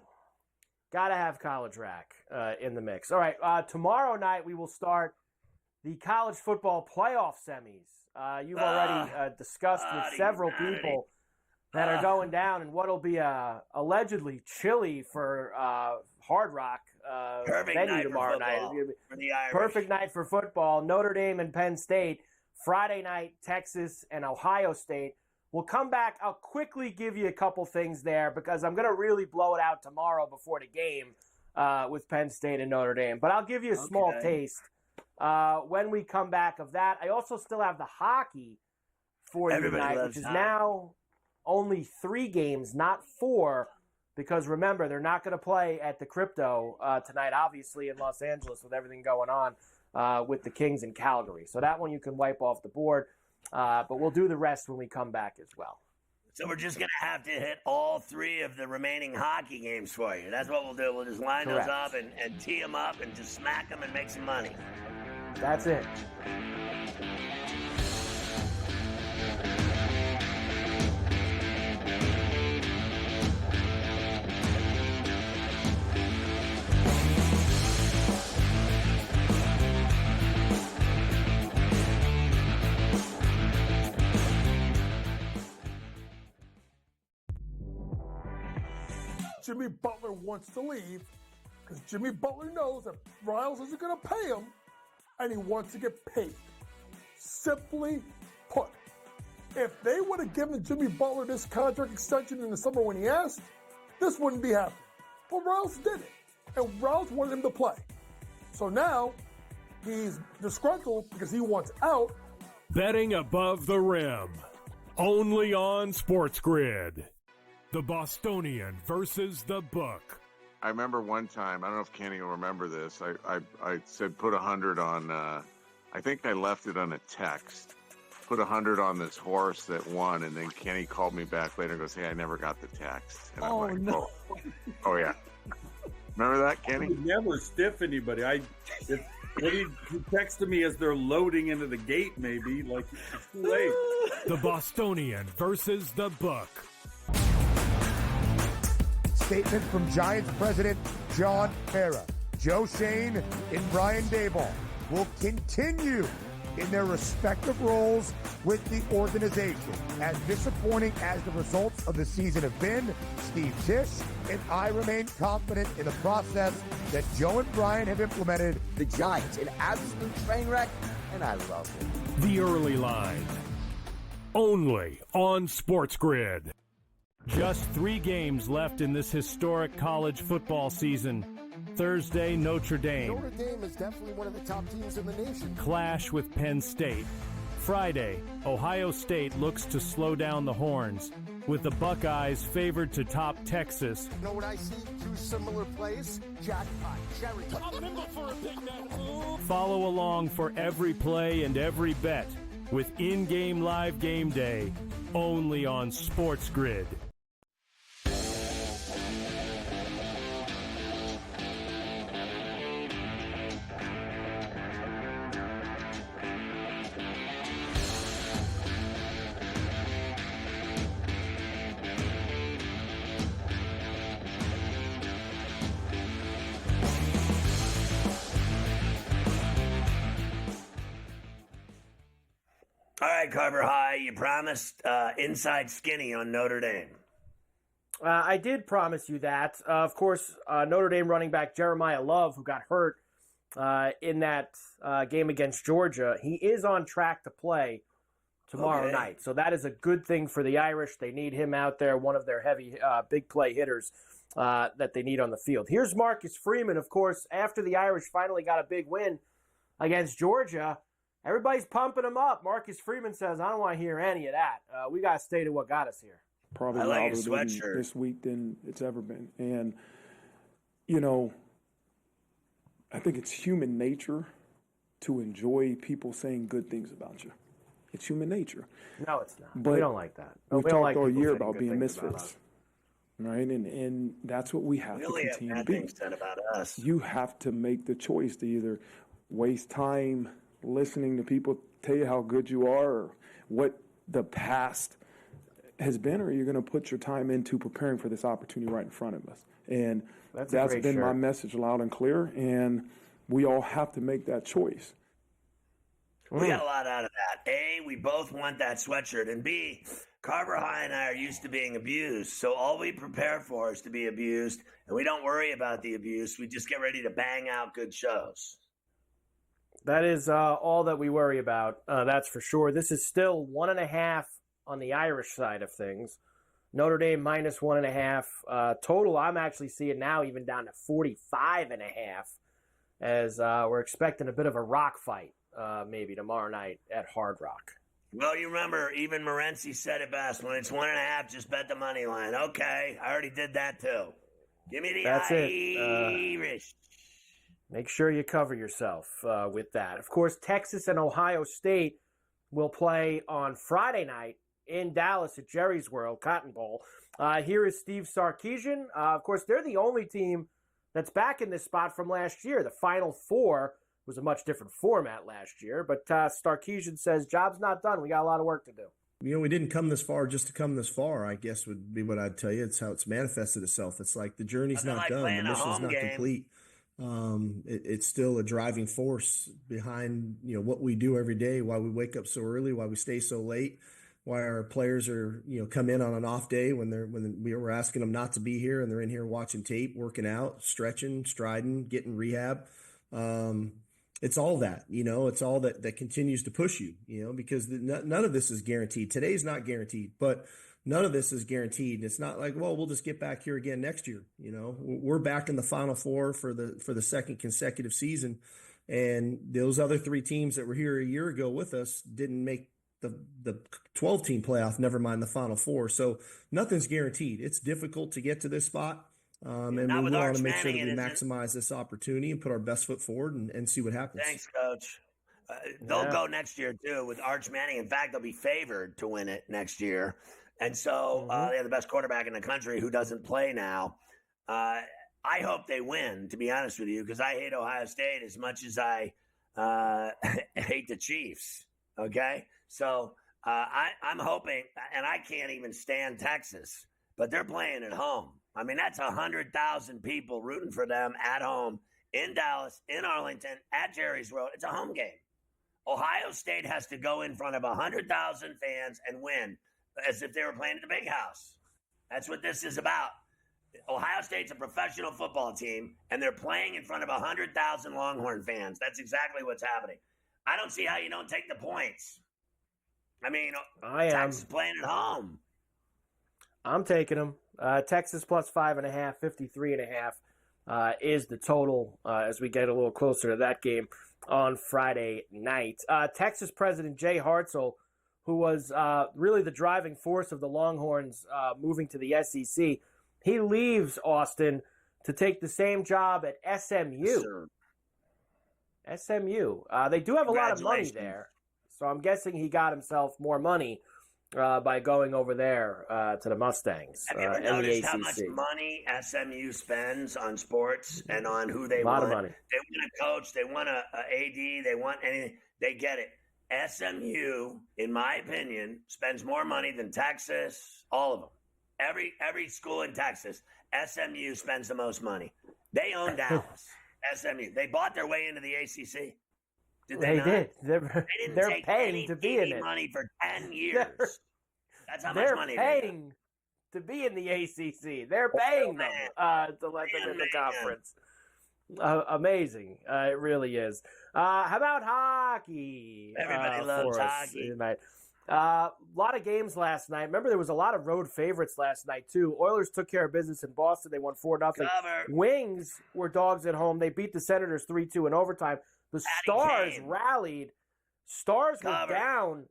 Got to have college rack in the mix. All right, tomorrow night we will start the college football playoff semis. You've already discussed with several people that are going down in what will be allegedly chilly for Hard Rock venue tomorrow night. For the Irish. Perfect night for football. Notre Dame and Penn State. Friday night, Texas and Ohio State. We'll come back. I'll quickly give you a couple things there because I'm going to really blow it out tomorrow before the game with Penn State and Notre Dame. But I'll give you a small taste when we come back of that. I also still have the hockey for you tonight, which is now only 3 games, not 4, because remember, they're not going to play at the Crypto tonight, obviously, in Los Angeles with everything going on with the Kings in Calgary. So that one you can wipe off the board, but we'll do the rest when we come back as well. So we're just going to have to hit all 3 of the remaining hockey games for you. That's what we'll do. We'll just line those up and tee them up and just smack them and make some money. That's it. Jimmy Butler wants to leave because Jimmy Butler knows that Riles isn't going to pay him, and he wants to get paid. Simply put, if they would have given Jimmy Butler this contract extension in the summer when he asked, this wouldn't be happening. But Riles did it, and Riles wanted him to play. So now he's disgruntled because he wants out. Betting above the rim. Only on SportsGrid. The Bostonian versus the Book. I remember one time, I don't know if Kenny will remember this. I said put 100 on, I think I left it on a text. Put 100 on this horse that won, and then Kenny called me back later and goes, "Hey, I never got the text." And I'm like, no. Oh yeah. Remember that, Kenny? I would never stiff anybody. He texted me as they're loading into the gate, maybe. Like, it's too late. The Bostonian versus the Book. Statement from Giants president John Ferrall. Joe Shane and Brian Daboll will continue in their respective roles with the organization. As disappointing as the results of the season have been, Steve Tisch and I remain confident in the process that Joe and Brian have implemented. The Giants, an absolute train wreck, and I love it. The Early Line. Only on SportsGrid. Just 3 games left in this historic college football season. Thursday, Notre Dame. Notre Dame is definitely one of the top teams in the nation. Clash with Penn State. Friday, Ohio State looks to slow down the Horns, with the Buckeyes favored to top Texas. You know what I see? 2 similar plays. Jackpot. Cherry. Follow along for every play and every bet with in-game live game day, only on SportsGrid. All right, Carver High, you promised inside skinny on Notre Dame. I did promise you that. Of course, Notre Dame running back Jeremiah Love, who got hurt in that game against Georgia, he is on track to play tomorrow night. So that is a good thing for the Irish. They need him out there, one of their heavy, big play hitters that they need on the field. Here's Marcus Freeman, of course, after the Irish finally got a big win against Georgia. Everybody's pumping him up. Marcus Freeman says, "I don't want to hear any of that. We got to stay to what got us here." Probably louder this week than it's ever been. And, you know, I think it's human nature to enjoy people saying good things about you. It's human nature. No, it's not. But we don't like that. We've we don't talked like all year saying about good being things about misfits. Right? And that's what we have to continue to be. Things said about us. You have to make the choice to either waste time listening to people tell you how good you are or what the past has been, or you're going to put your time into preparing for this opportunity right in front of us. And that's been my message loud and clear, and we all have to make that choice. We got a lot out of that. A, we both want that sweatshirt, and B, Carver High and I are used to being abused, so all we prepare for is to be abused, and we don't worry about the abuse. We just get ready to bang out good shows. That is all that we worry about, that's for sure. This is still 1.5 on the Irish side of things. Notre Dame minus 1.5. Total, I'm actually seeing now even down to 45.5 as we're expecting a bit of a rock fight maybe tomorrow night at Hard Rock. Well, you remember, even Morency said it best. When it's 1.5, just bet the money line. Okay, I already did that too. Give me the Irish. Make sure you cover yourself with that. Of course, Texas and Ohio State will play on Friday night in Dallas at Jerry's World, Cotton Bowl. Here is Steve Sarkisian. Of course, they're the only team that's back in this spot from last year. The Final Four was a much different format last year, but Sarkisian says, job's not done. We got a lot of work to do. You know, we didn't come this far just to come this far, I guess would be what I'd tell you. It's how it's manifested itself. It's like the journey's not done. The mission's not complete. It's still a driving force behind, you know, what we do every day, why we wake up so early, why we stay so late, why our players are, you know, come in on an off day when we were asking them not to be here and they're in here watching tape, working out, stretching, striding, getting rehab. It's all that, you know, it's all that continues to push you, you know, because none of this is guaranteed. Today's not guaranteed, but none of this is guaranteed. It's not like, well, we'll just get back here again next year. We're back in the Final Four for the second consecutive season, and those other 3 teams that were here a year ago with us didn't make the 12-team playoff, never mind the Final Four. So nothing's guaranteed. It's difficult to get to this spot, and we want to make sure that we maximize this opportunity and put our best foot forward and see what happens. Thanks, Coach. They'll go next year, too, with Arch Manning. In fact, they'll be favored to win it next year. And so they have the best quarterback in the country who doesn't play now. I hope they win, to be honest with you, because I hate Ohio State as much as I hate the Chiefs, okay? So I'm hoping, and I can't even stand Texas, but they're playing at home. I mean, that's 100,000 people rooting for them at home in Dallas, in Arlington, at Jerry's World. It's a home game. Ohio State has to go in front of 100,000 fans and win as if they were playing at the big house. That's what this is about. Ohio State's a professional football team, and they're playing in front of 100,000 Longhorn fans. That's exactly what's happening. I don't see how you don't take the points. I mean, Texas playing at home. I'm taking them. Texas plus 5.5, 53.5 is the total as we get a little closer to that game on Friday night. Texas President Jay Hartzell, who was really the driving force of the Longhorns moving to the SEC, he leaves Austin to take the same job at SMU. Yes, SMU. They do have a lot of money there, so I'm guessing he got himself more money by going over there to the Mustangs. Have you ever noticed how much money SMU spends on sports and on who they A want? lot of money. They want a coach. They want a AD. They want anything. They get it. SMU, in my opinion, spends more money than Texas, all of them. Every school in Texas, SMU spends the most money. They own Dallas. SMU. They bought their way into the ACC. Did they not? Did. They didn't They're take paying to be in it. money for 10 years. That's how much They're money paying to be in the ACC. They're paying them to let them in the conference. Amazing. It really is. How about hockey? Everybody loves hockey. Tonight. A lot of games last night. Remember, there was a lot of road favorites last night, too. Oilers took care of business in Boston. They won 4-0. Wings were dogs at home. They beat the Senators 3-2 in overtime. The Stars rallied. Stars were down,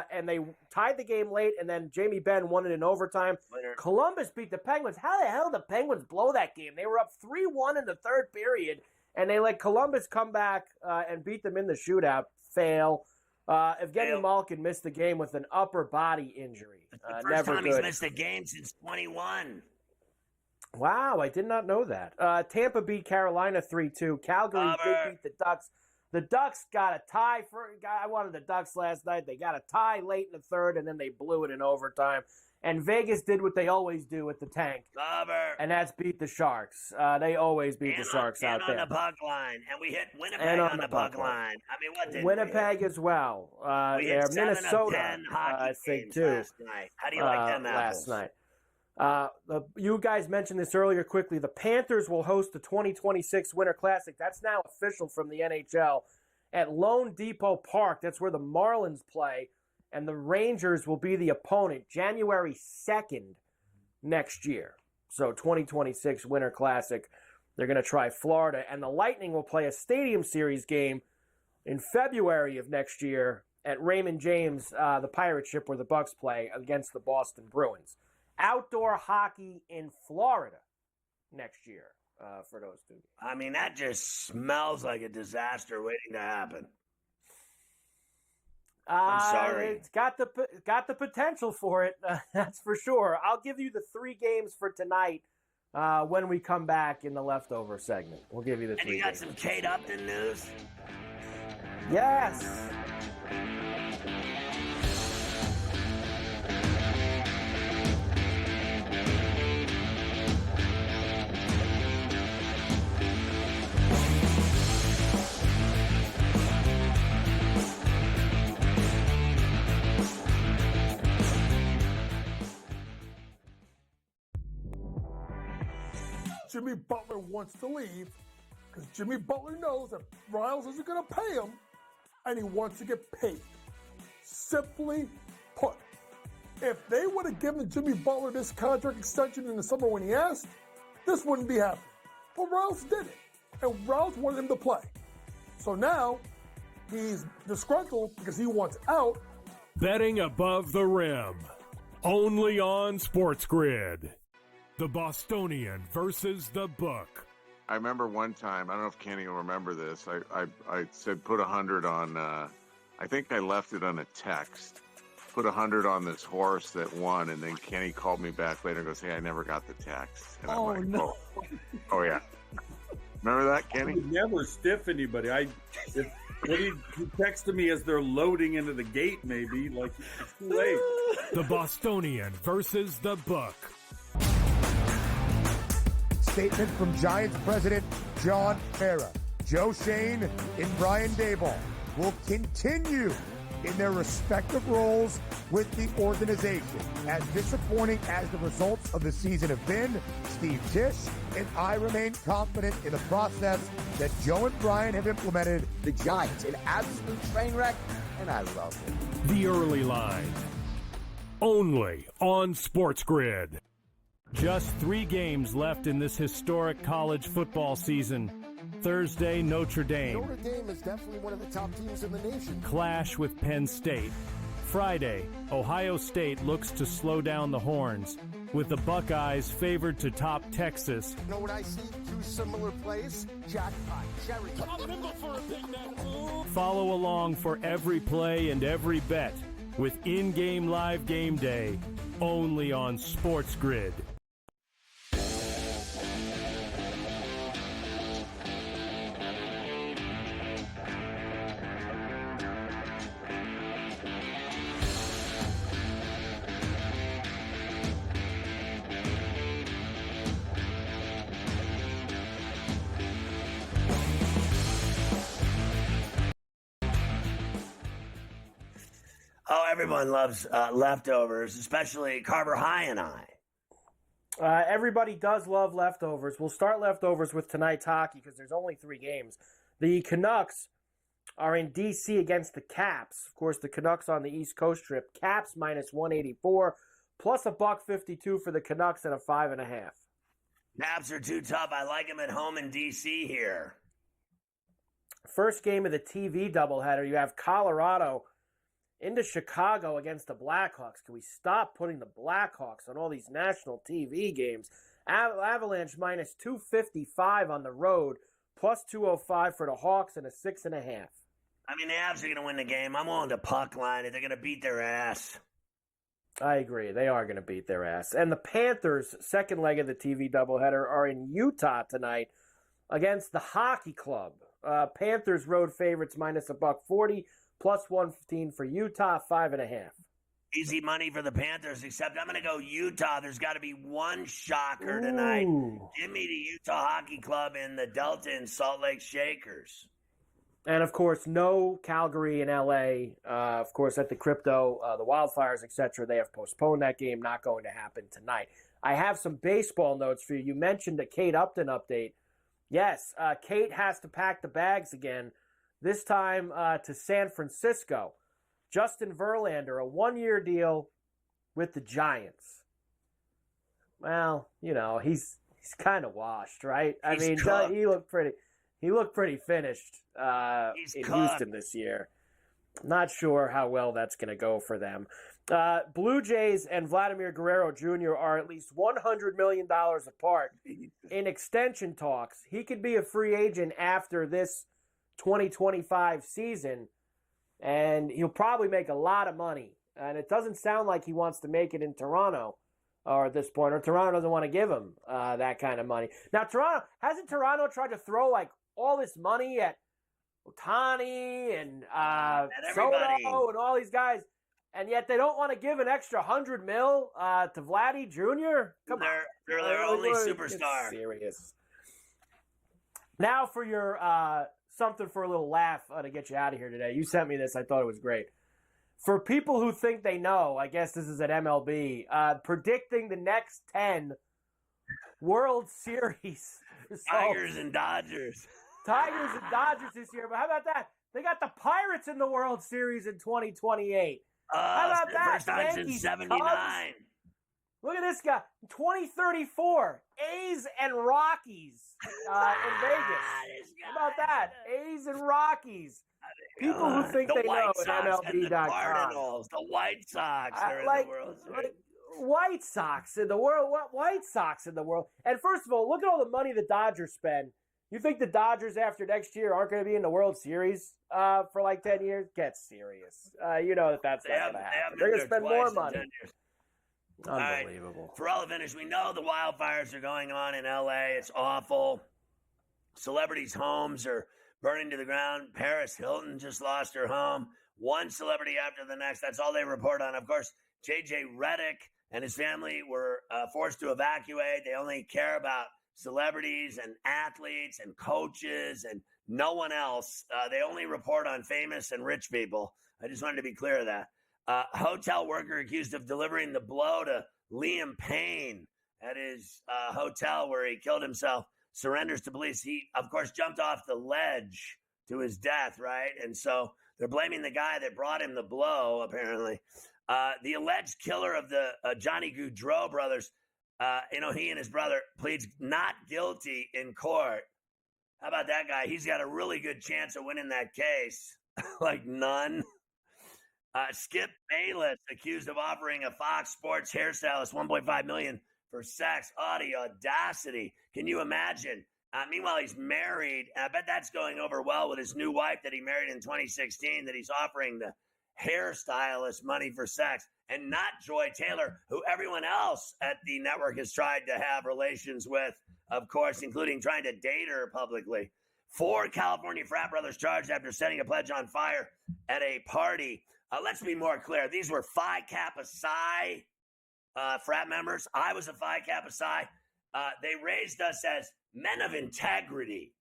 and they tied the game late, and then Jamie Benn won it in overtime. Columbus beat the Penguins. How the hell did the Penguins blow that game? They were up 3-1 in the third period, and they let Columbus come back and beat them in the shootout. Fail. Evgeny Malkin missed the game with an upper body injury. First time he's missed a game since 21. Wow, I did not know that. Tampa beat Carolina 3-2. Calgary did beat the Ducks. The Ducks got a tie. I wanted the Ducks last night. They got a tie late in the third, and then they blew it in overtime. And Vegas did what they always do at the tank. And that's beat the Sharks. They always beat the Sharks out there. And on the puck line. And we hit Winnipeg on the puck line. I mean, what did Winnipeg as well. We hit 7 Minnesota, of 10 hockey I think, games too. last night. How do you like them apples? Last night. You guys mentioned this earlier quickly. The Panthers will host the 2026 Winter Classic. That's now official from the NHL at Lone Depot Park. That's where the Marlins play. And the Rangers will be the opponent January 2nd next year. So 2026 Winter Classic. They're going to try Florida. And the Lightning will play a Stadium Series game in February of next year at Raymond James, the pirate ship where the Bucks play, against the Boston Bruins. Outdoor hockey in Florida next year for those two. I mean, that just smells like a disaster waiting to happen. I'm sorry. It's got the potential for it, that's for sure. I'll give you the 3 games for tonight when we come back in the leftover segment. We'll give you the 3 And you got some Kate Upton news? Yes. Jimmy Butler wants to leave because Jimmy Butler knows that Riles isn't going to pay him, and he wants to get paid. Simply put, If they would have given Jimmy Butler this contract extension in the summer when he asked, this wouldn't be happening. But Rouse did it, and Rouse wanted him to play. So now he's disgruntled because he wants out. Betting above the rim. Only on SportsGrid. The Bostonian versus the Book. I remember one time, I don't know if Kenny will remember this. I said put 100 on, I think I left it on a text. Put 100 on this horse that won, and then Kenny called me back later and goes, "Hey, I never got the text." And I'm like, no. Oh yeah. Remember that, Kenny? I would never stiff anybody. He texted me as they're loading into the gate, maybe. Like, it's too late. The Bostonian versus the Book. Statement from Giants president John Ferrall. Joe Shane and Brian Daboll will continue in their respective roles with the organization. As disappointing as the results of the season have been, Steve Tisch and I remain confident in the process that Joe and Brian have implemented. The Giants, an absolute train wreck, and I love it. The Early Line. Only on SportsGrid. Just 3 games left in this historic college football season. Thursday, Notre Dame. Notre Dame is definitely one of the top teams in the nation. Clash with Penn State. Friday, Ohio State looks to slow down the Horns, with the Buckeyes favored to top Texas. You know what I see? 2 similar plays. Jackpot. Cherry. Follow along for every play and every bet with in-game live game day, only on SportsGrid. Oh, everyone loves leftovers, especially Carver High and I. Everybody does love leftovers. We'll start leftovers with tonight's hockey because there's only 3 games. The Canucks are in D.C. against the Caps. Of course, the Canucks on the East Coast trip. Caps minus 184, plus $1.52 for the Canucks and a 5.5. Caps are too tough. I like them at home in D.C. here. First game of the TV doubleheader, you have Colorado into Chicago against the Blackhawks. Can we stop putting the Blackhawks on all these national TV games? Avalanche minus 255 on the road, plus 205 for the Hawks and a 6.5. I mean, the Avs are going to win the game. I'm willing to puck line it. They're going to beat their ass. I agree. They are going to beat their ass. And the Panthers, second leg of the TV doubleheader, are in Utah tonight against the Hockey Club. Panthers road favorites minus $1.40. Plus 115 for Utah, 5.5. Easy money for the Panthers, except I'm going to go Utah. There's got to be one shocker tonight. Give me the Utah Hockey Club in the Delta and Salt Lake Shakers. And, of course, no Calgary and L.A. Of course, at the Crypto, the Wildfires, etc., they have postponed that game. Not going to happen tonight. I have some baseball notes for you. You mentioned a Kate Upton update. Yes, Kate has to pack the bags again. This time to San Francisco. Justin Verlander, a 1-year deal with the Giants. Well, you know, he's kind of washed, right? I mean, he looked pretty finished in Houston this year. Not sure how well that's going to go for them. Blue Jays and Vladimir Guerrero Jr. are at least $100 million apart in extension talks. He could be a free agent after this 2025 season, and he'll probably make a lot of money. And it doesn't sound like he wants to make it in Toronto or at this point, or Toronto doesn't want to give him that kind of money. Now, hasn't Toronto tried to throw like all this money at Ohtani and Soto and all these guys, and yet they don't want to give an extra $100 million to Vladdy Jr.? Come on. They're their only superstar. Serious. Now for your something for a little laugh to get you out of here today. You sent me this. I thought it was great. For people who think they know, I guess this is at MLB, predicting the next 10 World Series results. Tigers and Dodgers this year. But how about that? They got the Pirates in the World Series in 2028. How about that? First time Yankees, since 79. Cubs. Look at this guy. 2034. A's and Rockies in Vegas. How about that? A's and Rockies. People who think they know at MLB.com. The Cardinals, the White Sox are in the World Series. White Sox in the world. What White Sox in the world? And first of all, look at all the money the Dodgers spend. You think the Dodgers after next year aren't going to be in the World Series for like 10 years? Get serious. You know that's not going to happen. They're going to spend more money. Unbelievable. Right. For all the finish, we know the wildfires are going on in L.A. It's awful. Celebrities' homes are burning to the ground. Paris Hilton just lost her home. One celebrity after the next. That's all they report on. Of course, J.J. Redick and his family were forced to evacuate. They only care about celebrities and athletes and coaches and no one else. They only report on famous and rich people. I just wanted to be clear of that. Hotel worker accused of delivering the blow to Liam Payne at his hotel where he killed himself surrenders to police. He, of course, jumped off the ledge to his death, right? And so they're blaming the guy that brought him the blow, apparently. The alleged killer of the Johnny Gaudreau brothers, he and his brother pleads not guilty in court. How about that guy? He's got a really good chance of winning that case. Like none. Skip Bayless accused of offering a Fox Sports hairstylist $1.5 million for sex. Oh, the audacity. Can you imagine? Meanwhile, he's married. I bet that's going over well with his new wife that he married in 2016, that he's offering the hairstylist money for sex, and not Joy Taylor, who everyone else at the network has tried to have relations with, of course, including trying to date her publicly. 4 California frat brothers charged after setting a pledge on fire at a party. Let's be more clear. These were Phi Kappa Psi frat members. I was a Phi Kappa Psi. They raised us as men of integrity.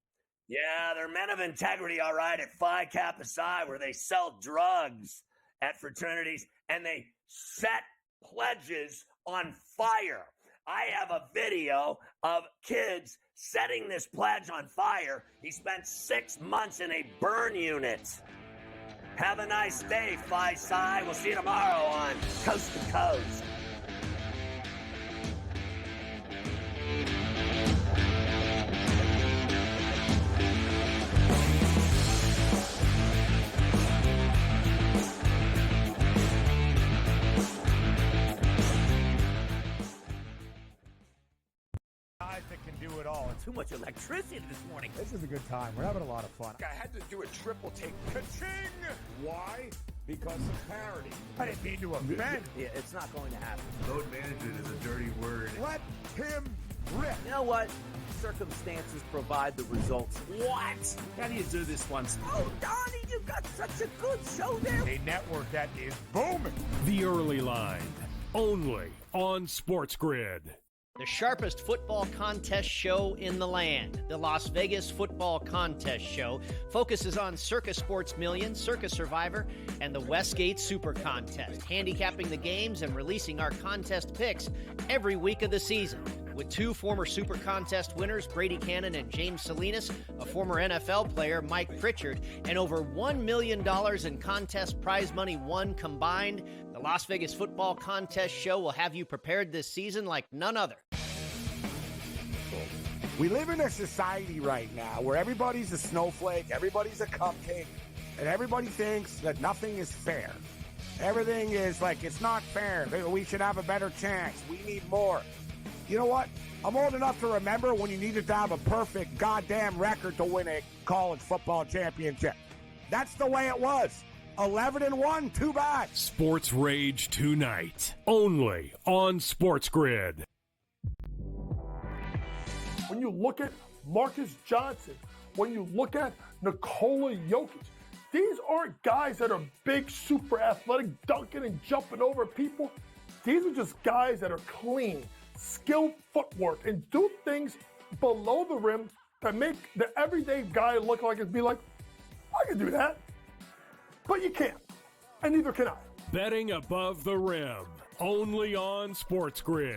Yeah, they're men of integrity, all right, at Phi Kappa Psi, where they sell drugs at fraternities, and they set pledges on fire. I have a video of kids setting this pledge on fire. He spent 6 months in a burn unit. Have a nice day, Phi Psi. We'll see you tomorrow on Coast to Coast. Guys that can do it all. Too much electricity this morning. This is a good time. We're having a lot of fun. I had to do a triple take. Ka-ching! Why? Because of parity. I didn't mean to offend. Yeah, it's not going to happen. Load management is a dirty word. Let him rip. You know what? Circumstances provide the results. What? How do you do this once? Oh, Donnie, you've got such a good show there. A network that is booming. The Early Line, only on SportsGrid. The sharpest football contest show in the land, the Las Vegas Football Contest Show, focuses on Circa Sports Million, Circa Survivor, and the Westgate Super Contest, handicapping the games and releasing our contest picks every week of the season. With 2 former Super Contest winners, Brady Cannon and James Salinas, a former NFL player, Mike Pritchard, and over $1 million in contest prize money won combined, the Las Vegas Football Contest Show will have you prepared this season like none other. We live in a society right now where everybody's a snowflake, everybody's a cupcake, and everybody thinks that nothing is fair. Everything is like, it's not fair. We should have a better chance. We need more. You know what? I'm old enough to remember when you needed to have a perfect goddamn record to win a college football championship. That's the way it was. 11-1, too bad. Sports Rage tonight, only on SportsGrid. When you look at Marcus Johnson, when you look at Nikola Jokic, these aren't guys that are big, super athletic, dunking and jumping over people. These are just guys that are clean, skilled footwork, and do things below the rim that make the everyday guy look like it'd be like, I can do that. But you can't, and neither can I. Betting above the rim, only on SportsGrid.